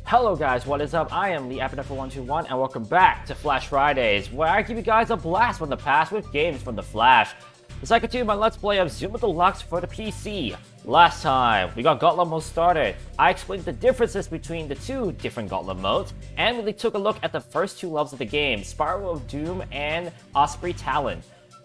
Hello guys, what is up? I am the Ehecatl121 and welcome back to Flash Fridays, where I give you guys a blast from the past with games from the Flash. It's like I continue my Let's Play of Zuma Deluxe for the PC. Last time, we got Gauntlet mode started. I explained the differences between the two different Gauntlet modes, and we took a look at the first two levels of the game, Spiral of Doom and Osprey Talon.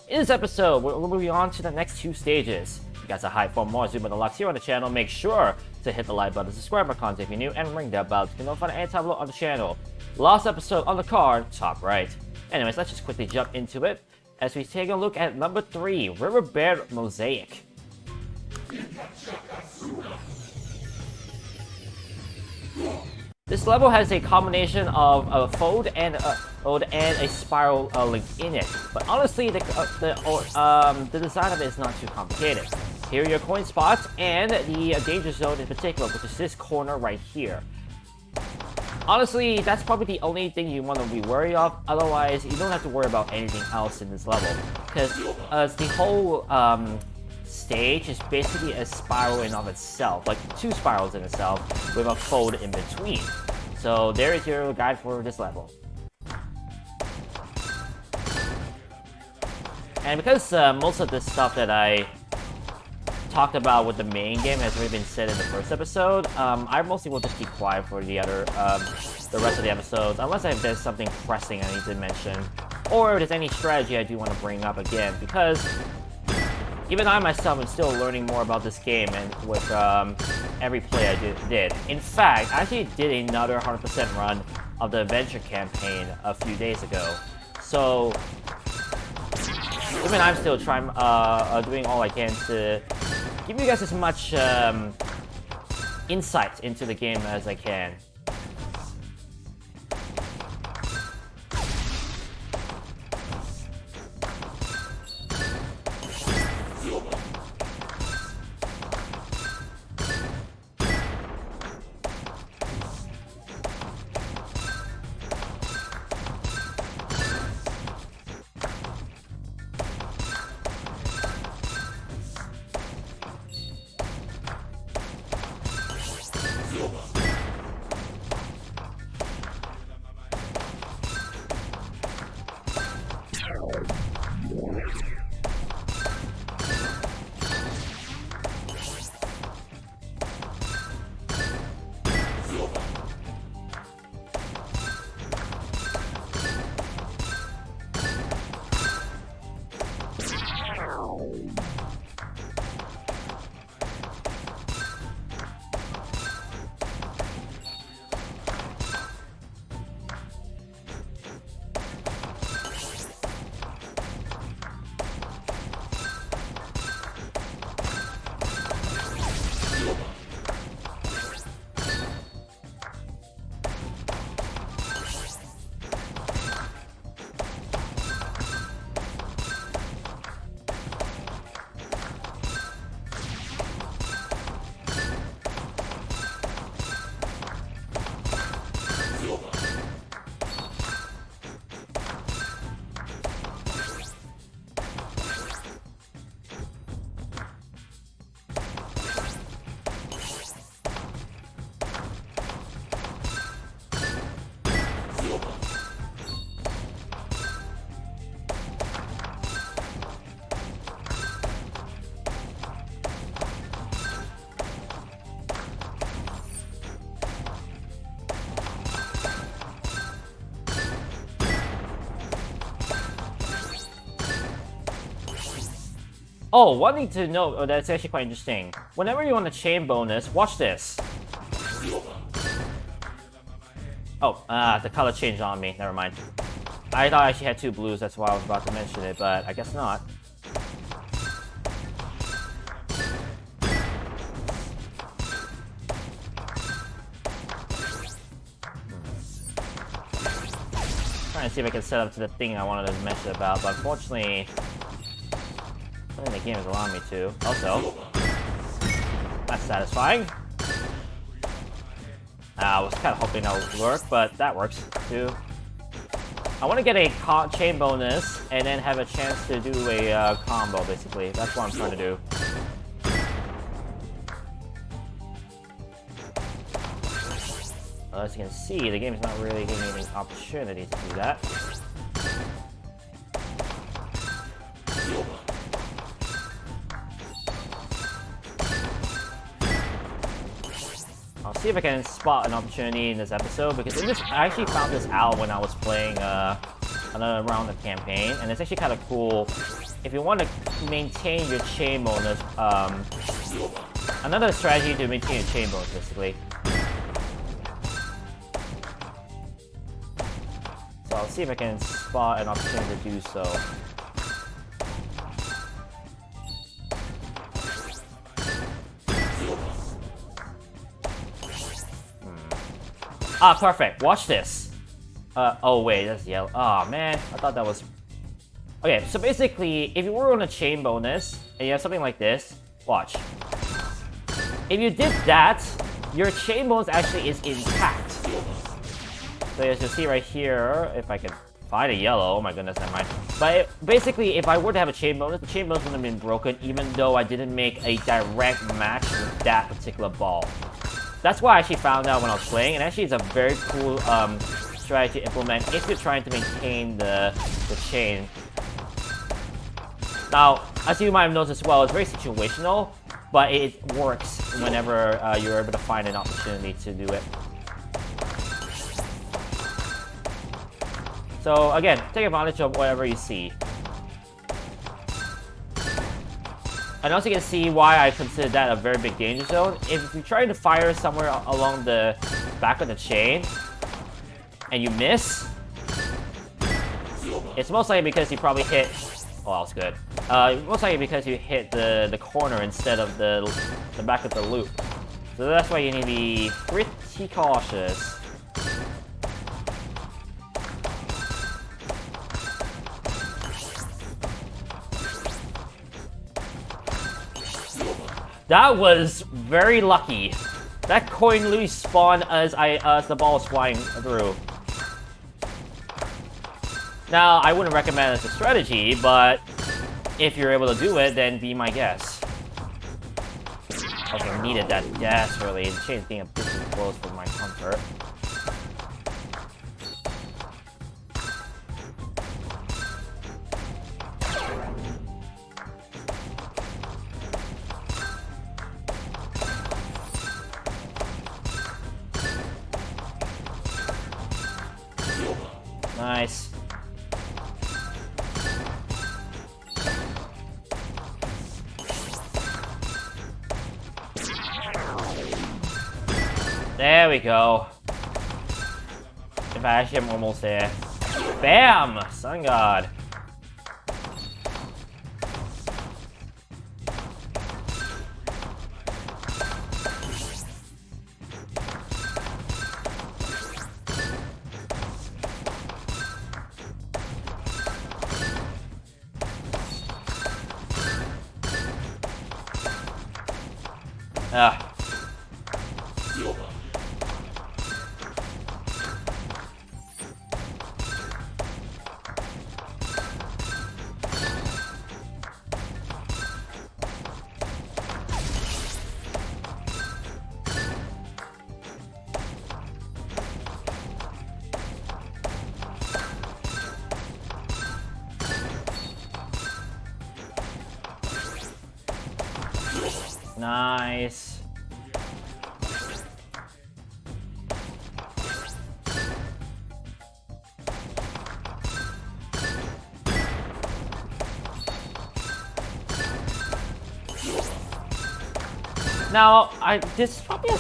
In this episode, we're moving on to the next two stages. If you guys are hyped for more Zuma Deluxe here on the channel, make sure to hit the like button, subscribe for content if you're new, and ring that bell to get notified any time on the channel. Last episode on the card, top right. Anyways, let's just quickly jump into it as we take a look at number 3, Riverbed Mosaic. This level has a combination of a fold and a spiral link in it, but honestly, the design of it is not too complicated. Here are your coin spots and the danger zone in particular, which is this corner right here. Honestly, that's probably the only thing you want to be worried of. Otherwise, you don't have to worry about anything else in this level, because the whole stage is basically a spiral in of itself, like two spirals in itself with a fold in between. So there is your guide for this level. And because most of the stuff that I talked about with the main game has already been said in the first episode, I mostly will just keep quiet for the rest of the episodes, unless there's something pressing I need to mention, or if there's any strategy I do want to bring up again, because even I myself am still learning more about this game and with every play I did. In fact, I actually did another 100% run of the adventure campaign a few days ago, so even I'm still trying, doing all I can to give you guys as much insight into the game as I can. Oh, one thing to note that's actually quite interesting. Whenever you want a chain bonus, watch this. Oh, the color changed on me. Never mind. I thought I actually had two blues, that's why I was about to mention it, but I guess not. Trying to see if I can set up to the thing I wanted to mention about, but unfortunately, I think the game is allowing me to. Also, that's satisfying. I was kind of hoping that would work, but that works too. I want to get a chain bonus and then have a chance to do a combo, basically. That's what I'm trying to do. as you can see, the game is not really giving me any opportunity to do that. I'll see if I can spot an opportunity in this episode, because I actually found this out when I was playing another round of campaign, and it's actually kind of cool. If you want to maintain your chain bonus, another strategy to maintain your chain bonus, basically. So I'll see if I can spot an opportunity to do so. Ah, perfect. Watch this. Oh wait, that's yellow. Oh man, I thought that was... Okay, so basically, if you were on a chain bonus, and you have something like this, watch. If you did that, your chain bonus actually is intact. So as you see right here, if I can find a yellow, oh my goodness, never mind. But basically, if I were to have a chain bonus, the chain bonus would have been broken, even though I didn't make a direct match with that particular ball. That's what I actually found out when I was playing, and actually it's a very cool strategy to implement if you're trying to maintain the chain. Now, as you might have noticed as well, it's very situational, but it works whenever you're able to find an opportunity to do it. So again, take advantage of whatever you see. And also you can see why I consider that a very big danger zone. If you try to fire somewhere along the back of the chain, and you miss, it's most likely because you probably hit... Oh, that was good. Most likely because you hit the corner instead of the back of the loop. So that's why you need to be pretty cautious. That was very lucky. That coin literally spawned as the ball was flying through. Now, I wouldn't recommend it as a strategy, but if you're able to do it, then be my guest. Okay, needed that desperately. The chain's being a bit too close for my comfort. Nice. There we go. If I actually am almost there. Bam! Sun God. Ah. Nice. Now, this is probably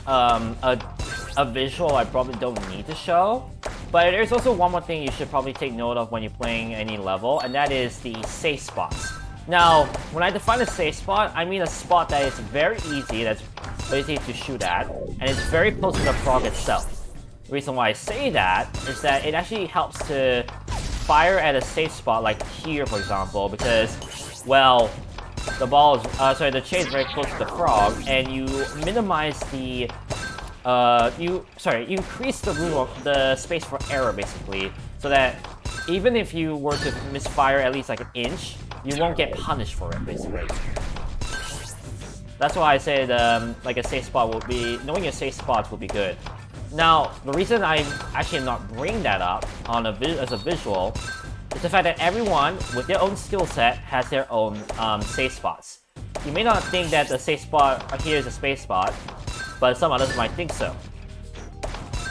a visual I probably don't need to show, but there's also one more thing you should probably take note of when you're playing any level, and that is the safe spots. Now, when I define a safe spot, I mean a spot that is very easy, that's easy to shoot at, and it's very close to the frog itself. The reason why I say that is that it actually helps to fire at a safe spot, like here, for example, because, well, the chain is very close to the frog, and you minimize the, you increase the room of the space for error, basically, so that even if you were to misfire at least like an inch, you won't get punished for it, basically. That's why I said, like a safe spot will be, knowing your safe spots will be good. Now, the reason I'm actually not bringing that up on as a visual is the fact that everyone with their own skill set has their own safe spots. You may not think that the safe spot here is a space spot, but some others might think so.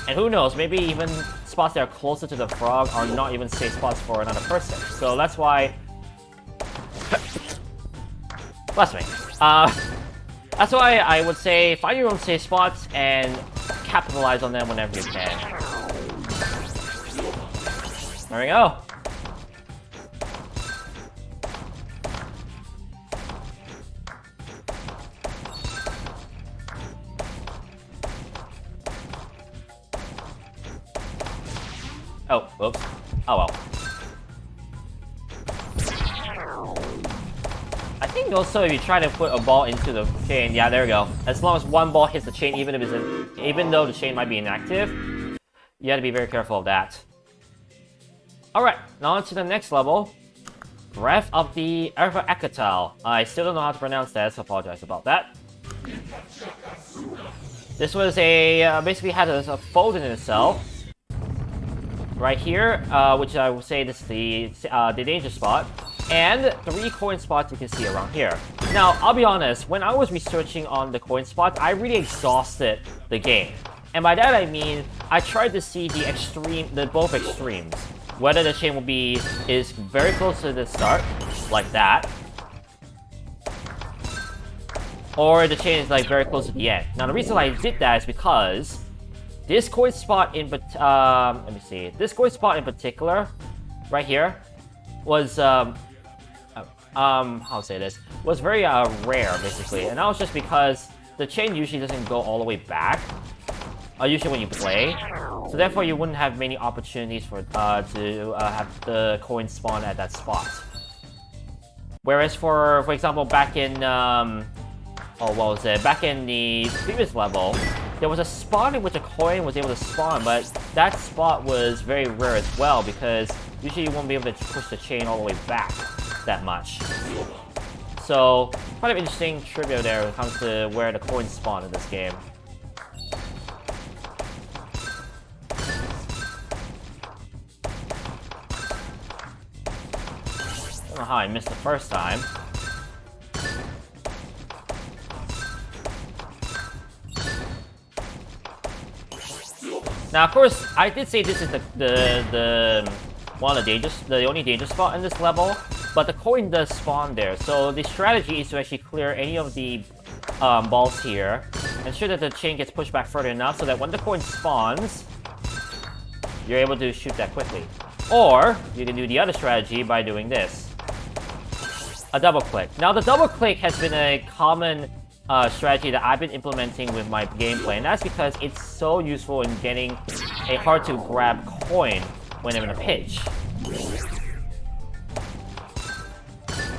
And who knows, maybe even spots that are closer to the frog are not even safe spots for another person. So that's why... Bless me. That's why I would say find your own safe spots and capitalize on them whenever you can. There we go. Oh, oops. Oh well. I think also if you try to put a ball into the chain, yeah, there we go. As long as one ball hits the chain, even though the chain might be inactive, you have to be very careful of that. Alright, now on to the next level. Breath of the Ehecatl. I still don't know how to pronounce that, so I apologize about that. This was a basically had a fold in itself. Right here, which I would say this is the danger spot, and 3 coin spots you can see around here. Now, I'll be honest, when I was researching on the coin spots, I really exhausted the game. And by that I mean, I tried to see both extremes. Whether the chain is very close to the start, like that, or the chain is like very close to the end. Now, the reason I did that is because this coin spot let me see. This coin spot in particular, right here, was how to say this, was very rare basically, and that was just because the chain usually doesn't go all the way back, usually when you play, so therefore you wouldn't have many opportunities for to have the coin spawn at that spot. Whereas for example, back in back in the previous level, there was a spot in which a coin was able to spawn, but that spot was very rare as well because usually you won't be able to push the chain all the way back that much. So, quite an interesting trivia there when it comes to where the coins spawn in this game. I don't know how I missed the first time. Now, of course, I did say this is the only danger spot in this level, but the coin does spawn there. So the strategy is to actually clear any of the balls here, ensure that the chain gets pushed back further enough so that when the coin spawns, you're able to shoot that quickly. Or you can do the other strategy by doing this, a double click. Now, the double click has been a common strategy that I've been implementing with my gameplay, and that's because it's so useful in getting a hard-to-grab coin when they're in a pinch.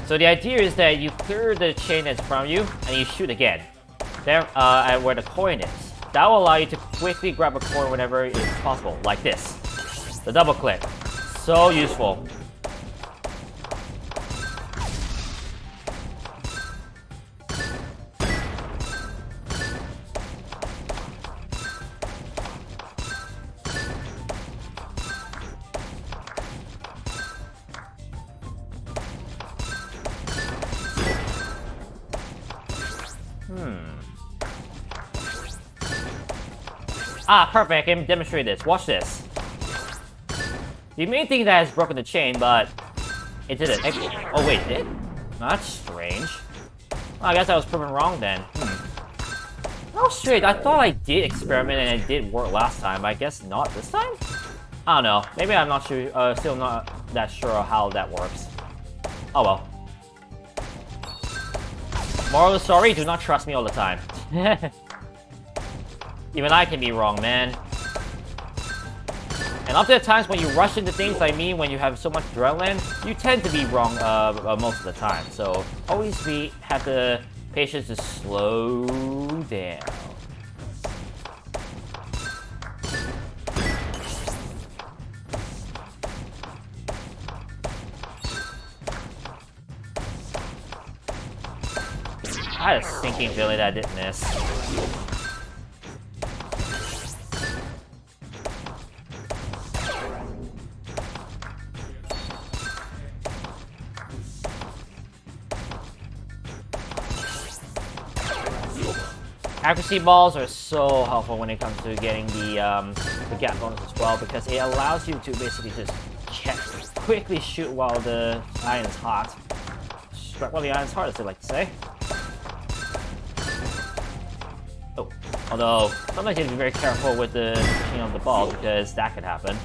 So the idea is that you clear the chain that's from you, and you shoot again, there at where the coin is. That will allow you to quickly grab a coin whenever it's possible, like this. The double click. So useful. Ah, perfect. I can demonstrate this. Watch this. You may think that has broken the chain, but it didn't. Oh wait, it did? That's strange. Well, I guess I was proven wrong then. Oh, straight. I thought I did experiment and it did work last time, but I guess not this time? I don't know. Maybe I'm not sure. Still not that sure how that works. Oh well. Moral of the story: do not trust me all the time. Even I can be wrong, man. And up to the times when you rush into things like me, when you have so much adrenaline, you tend to be wrong most of the time. So always have the patience to slow down. I had a sinking feeling that I didn't miss. Accuracy balls are so helpful when it comes to getting the gap bonus as well, because it allows you to basically just quickly shoot while the iron is hot. Strike while the iron is hot, as they like to say. Oh, although sometimes you have to be very careful with the pushing of the ball, because that could happen.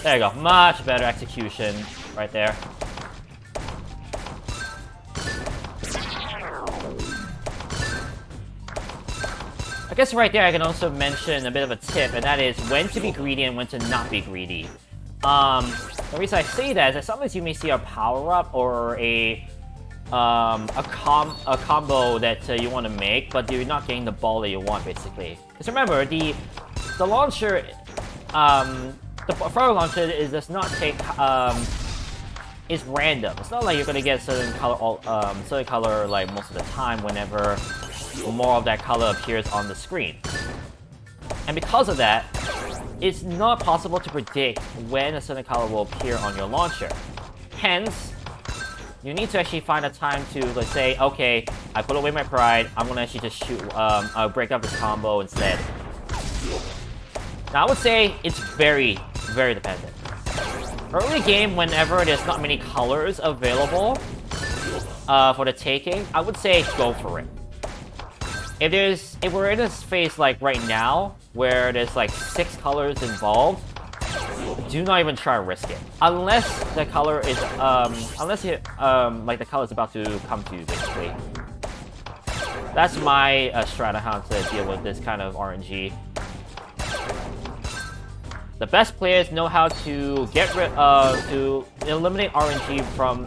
There you go, much better execution right there. I guess right there I can also mention a bit of a tip, and that is when to be greedy and when to not be greedy. The reason I say that is that sometimes you may see a power-up or a combo that you want to make, but you're not getting the ball that you want, basically. Because remember, the launcher, the fire launcher does not take, it's random. It's not like you're gonna get certain color like most of the time whenever more of that color appears on the screen. And because of that, it's not possible to predict when a certain color will appear on your launcher. Hence, you need to actually find a time to, let's say, okay, I put away my pride, I'm gonna actually just shoot, break up this combo instead. Now I would say it's very, very dependent. Early game, whenever there's not many colors available for the taking, I would say go for it. If we're in a space like right now, where there's like 6 colors involved, do not even try to risk it. Unless the color is, like the color is about to come to you, basically. That's my strat on how to deal with this kind of RNG. The best players know how to get rid to eliminate RNG from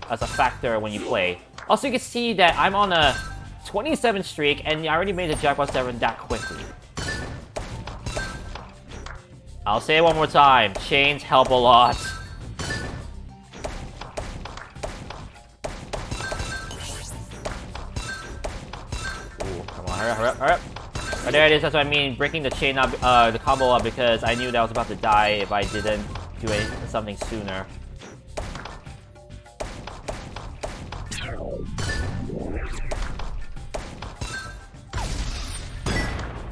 as a factor when you play. Also, you can see that I'm on a 27 streak, and I already made the Jackpot 7 that quickly. I'll say it one more time. Chains help a lot. Ooh, come on, hurry up, hurry up, hurry up. Oh, there it is, that's what I mean, breaking the chain up, the combo up, because I knew that I was about to die if I didn't do something sooner.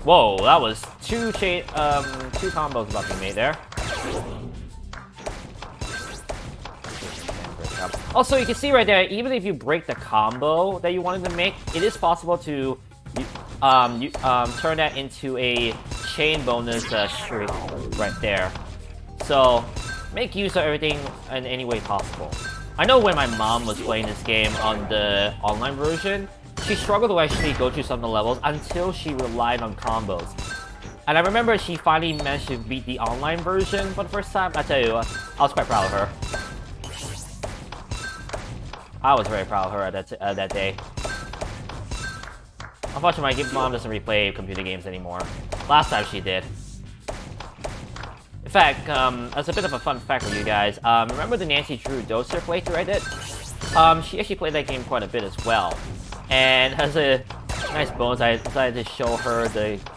Whoa, that was two combos about to be made there. Also, you can see right there, even if you break the combo that you wanted to make, it is possible to turn that into a chain bonus streak right there. So, make use of everything in any way possible. I know when my mom was playing this game on the online version, she struggled to actually go through some of the levels until she relied on combos. And I remember she finally managed to beat the online version for the first time. I tell you, I was quite proud of her. I was very proud of her at that day. Unfortunately, my mom doesn't replay computer games anymore. Last time she did. In fact, as a bit of a fun fact for you guys, remember the Nancy Drew Doser playthrough I did? She actually played that game quite a bit as well. And as a nice bonus, I decided to show her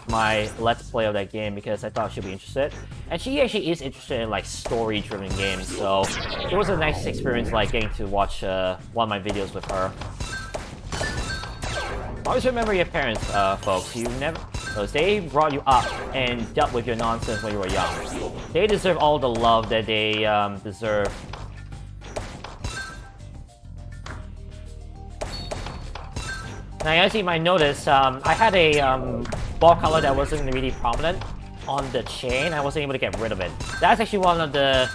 my Let's Play of that game because I thought she'd be interested. And she actually is interested in like story-driven games, so it was a nice experience like getting to watch one of my videos with her. Always remember your parents, folks. They brought you up and dealt with your nonsense when you were young. They deserve all the love that they deserve. Now, as you might notice, I had a ball color that wasn't really prominent on the chain. I wasn't able to get rid of it. That's actually one of the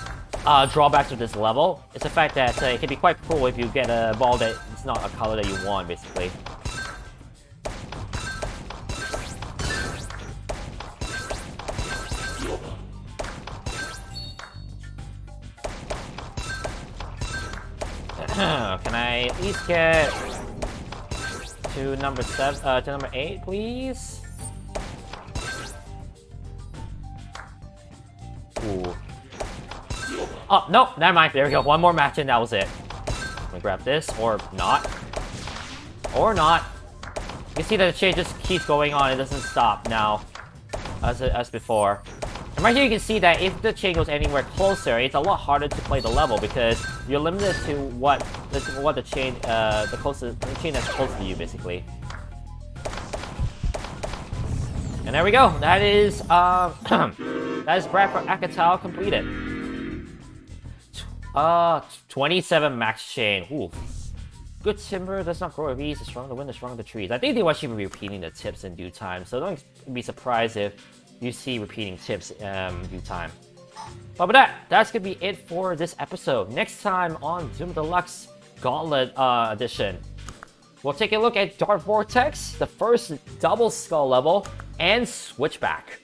drawbacks of this level. It's the fact that it can be quite cool if you get a ball that is not a color that you want, basically. Can I at least get to number 8, please? Ooh. Oh, no, never mind. There we go. One more match and that was it. Let me grab this, or not. Or not. You can see that the chain just keeps going on. It doesn't stop now, as before. And right here you can see that if the chain goes anywhere closer, it's a lot harder to play the level because you're limited to what the chain the chain that's close to you basically. And there we go. That is that is Brad for Ehecatl completed. 27 max chain. Ooh. Good timber does not grow with ease. The stronger the wind, the stronger the trees. I think they will actually be repeating the tips in due time, so don't be surprised if you see repeating tips in due time. But with that, that's gonna be it for this episode. Next time on Zuma Deluxe Gauntlet edition, we'll take a look at Dark Vortex, the first double skull level, and Switchback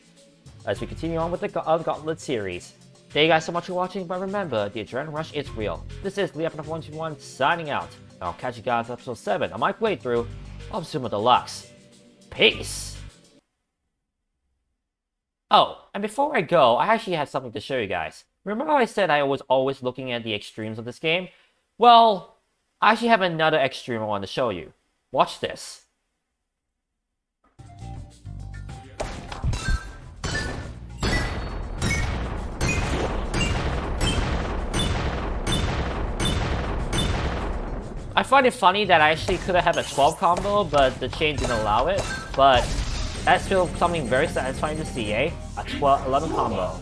as we continue on with the Gauntlet series. Thank you guys so much for watching, but remember, the adrenaline rush is real. This is Ehecatl121 signing out. I'll catch you guys in episode 7 on my playthrough of Zuma Deluxe. Peace! Oh, and before I go, I actually have something to show you guys. Remember how I said I was always looking at the extremes of this game? Well, I actually have another extreme I want to show you. Watch this. I find it funny that I actually could have had a 12 combo, but the chain didn't allow it. But that's still something very satisfying to see, eh? A 11 combo.